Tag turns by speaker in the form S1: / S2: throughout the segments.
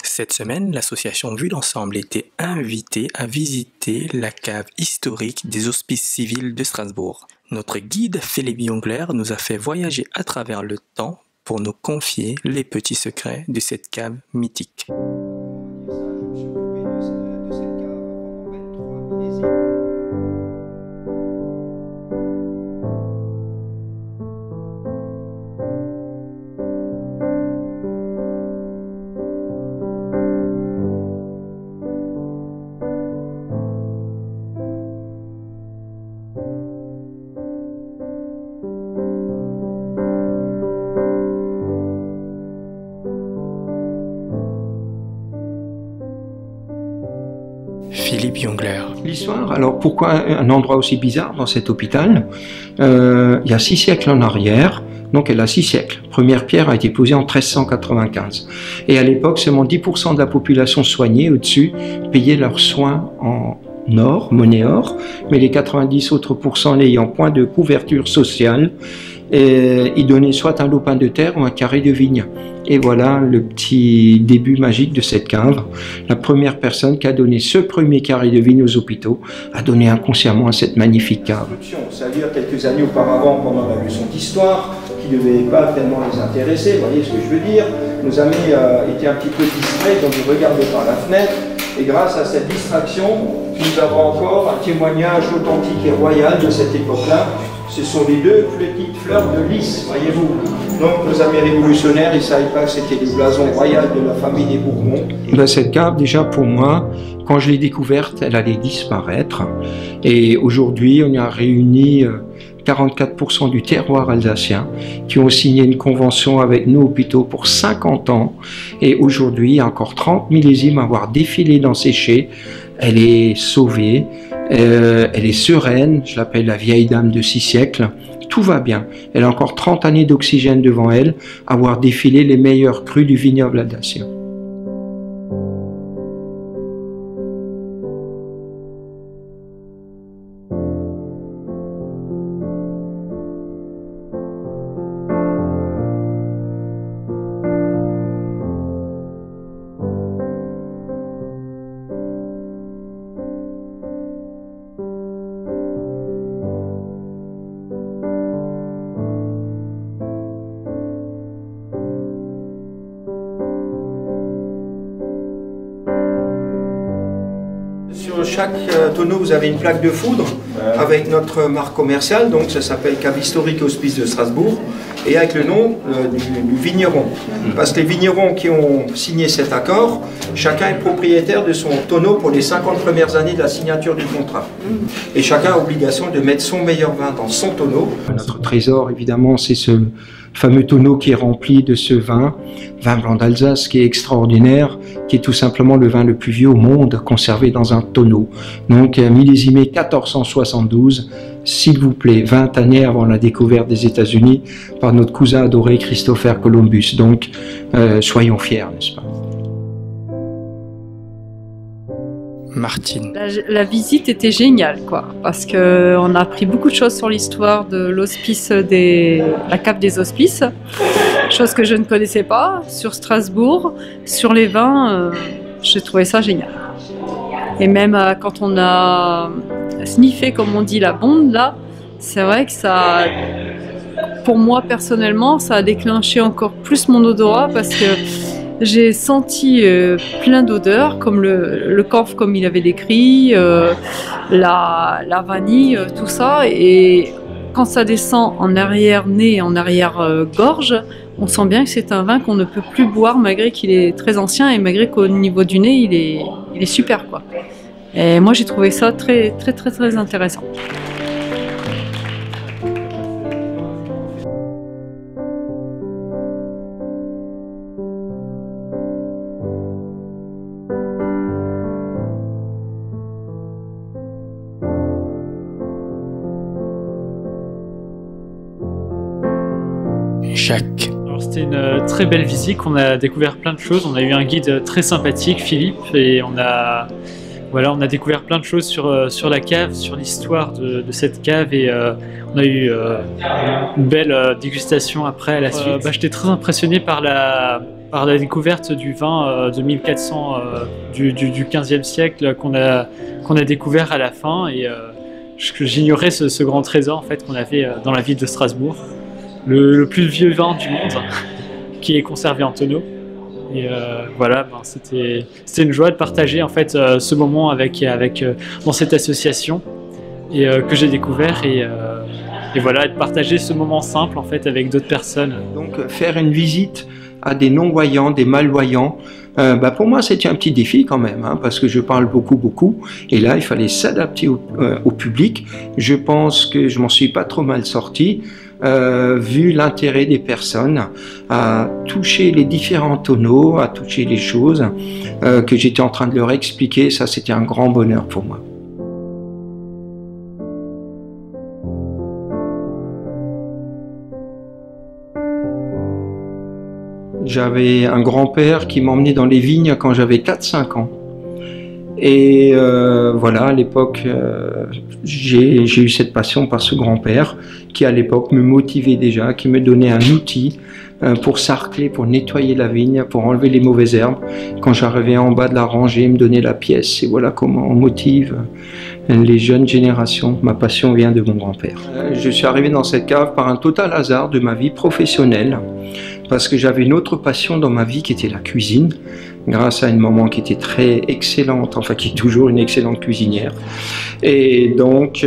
S1: Cette semaine, l'association Vue d'Ensemble était invitée à visiter la cave historique des Hospices civils de Strasbourg. Notre guide Philippe Jungler nous a fait voyager à travers le temps pour nous confier les petits secrets de cette cave mythique. Philippe Jungler.
S2: L'histoire, alors pourquoi un endroit aussi bizarre dans cet hôpital? Il y a 6 siècles en arrière, donc elle a 6 siècles. Première pierre a été posée en 1395. Et à l'époque, seulement 10% de la population soignée au-dessus payaient leurs soins en or, monnaie or, mais les 90 autres pourcents n'ayant point de couverture sociale, ils donnaient soit un lopin de terre ou un carré de vigne. Et voilà le petit début magique de cette cave. La première personne qui a donné ce premier carré de vigne aux hôpitaux a donné inconsciemment à cette magnifique cave. Ça veut dire quelques années auparavant, pendant la leçon d'histoire, qui ne devait pas tellement les intéresser, vous voyez ce que je veux dire. Nos amis étaient un petit peu distraits, donc ils regardaient par la fenêtre. Et grâce à cette distraction, nous avons encore un témoignage authentique et royal de cette époque-là. Ce sont les 2 petites fleurs de lys, voyez-vous. Donc nos amis révolutionnaires, ils ne savaient pas que c'était le blason royal de la famille des Bourbons. Cette cave, déjà pour moi, quand je l'ai découverte, elle allait disparaître. Et aujourd'hui, on a réuni 44% du terroir alsacien qui ont signé une convention avec nos hôpitaux pour 50 ans. Et aujourd'hui, il y a encore 30 millésimes à avoir défilé dans ces chais. Elle est sauvée, elle est sereine, je l'appelle la vieille dame de 6 siècles. Tout va bien. Elle a encore 30 années d'oxygène devant elle, à avoir défilé les meilleurs crus du vignoble alsacien. Sur chaque tonneau, vous avez une plaque de foudre avec notre marque commerciale, donc ça s'appelle Cave Historique Hospice de Strasbourg, et avec le nom du vigneron. Parce que les vignerons qui ont signé cet accord, chacun est propriétaire de son tonneau pour les 50 premières années de la signature du contrat. Et chacun a obligation de mettre son meilleur vin dans son tonneau. Notre trésor, évidemment, c'est ce fameux tonneau qui est rempli de ce vin blanc d'Alsace qui est extraordinaire, qui est tout simplement le vin le plus vieux au monde conservé dans un tonneau. Donc millésimé 1472, s'il vous plaît, 20 années avant la découverte des États-Unis par notre cousin adoré Christopher Columbus. Donc soyons fiers, n'est-ce pas?
S1: Martine.
S3: La visite était géniale, quoi, parce qu'on a appris beaucoup de choses sur l'histoire de l'hospice la cave des hospices, chose que je ne connaissais pas, sur Strasbourg, sur les vins, j'ai trouvé ça génial. Et même quand on a sniffé, comme on dit, la bonde, là, c'est vrai que ça, pour moi personnellement, ça a déclenché encore plus mon odorat, parce que j'ai senti plein d'odeurs, comme le camphre comme il avait décrit, la vanille, tout ça. Et quand ça descend en arrière-nez, en arrière-gorge, on sent bien que c'est un vin qu'on ne peut plus boire malgré qu'il est très ancien et malgré qu'au niveau du nez, il est super, quoi. Et moi, j'ai trouvé ça très, très, très, très intéressant.
S1: Jacques.
S4: C'était une très belle visite, on a découvert plein de choses, on a eu un guide très sympathique, Philippe, et on a Voilà, on a découvert plein de choses sur la cave, sur l'histoire de cette cave, et on a eu une belle dégustation après à la suite. J'étais très impressionné par la découverte du vin de 1400 du 15e siècle qu'on a découvert à la fin, et j'ignorais ce grand trésor en fait qu'on avait dans la ville de Strasbourg, le plus vieux vin du monde qui est conservé en tonneau. Et voilà, c'était une joie de partager en fait ce moment dans cette association, et que j'ai découvert, et voilà, de partager ce moment simple en fait avec d'autres personnes.
S2: Donc faire une visite à des non-voyants, des malvoyants, pour moi c'était un petit défi quand même, hein, parce que je parle beaucoup, et là il fallait s'adapter au public. Je pense que je m'en suis pas trop mal sorti, vu l'intérêt des personnes à toucher les différents tonneaux, à toucher les choses que j'étais en train de leur expliquer. Ça, c'était un grand bonheur pour moi. J'avais un grand-père qui m'emmenait dans les vignes quand j'avais 4-5 ans. Et voilà, à l'époque, j'ai eu cette passion par ce grand-père qui, à l'époque, me motivait déjà, qui me donnait un outil pour sarcler, pour nettoyer la vigne, pour enlever les mauvaises herbes. Quand j'arrivais en bas de la rangée, il me donnait la pièce. Et voilà comment on motive les jeunes générations. Ma passion vient de mon grand-père. Je suis arrivé dans cette cave par un total hasard de ma vie professionnelle, parce que j'avais une autre passion dans ma vie qui était la cuisine, grâce à une maman qui était très excellente, enfin qui est toujours une excellente cuisinière. Et donc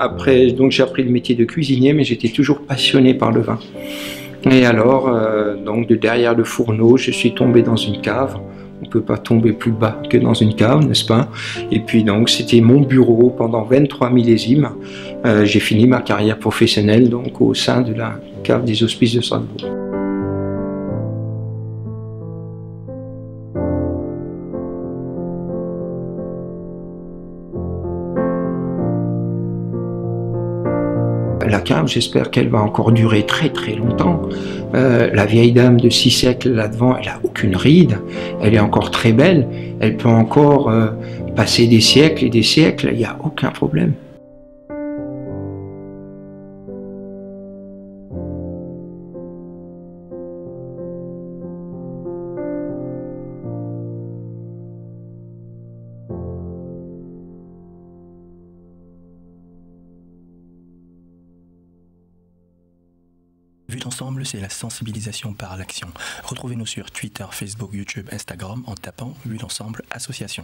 S2: après, j'ai appris le métier de cuisinier, mais j'étais toujours passionné par le vin. Et alors, donc de derrière le fourneau, je suis tombé dans une cave. On ne peut pas tomber plus bas que dans une cave, n'est-ce pas? Et puis donc c'était mon bureau pendant 23 millésimes. J'ai fini ma carrière professionnelle donc au sein de la cave des Hospices de Strasbourg. La cave, j'espère qu'elle va encore durer très longtemps. La vieille dame de 6 siècles là-devant, elle n'a aucune ride, elle est encore très belle, elle peut encore passer des siècles et des siècles, il n'y a aucun problème.
S1: Vue d'ensemble, c'est la sensibilisation par l'action. Retrouvez-nous sur Twitter, Facebook, YouTube, Instagram en tapant Vue d'ensemble association.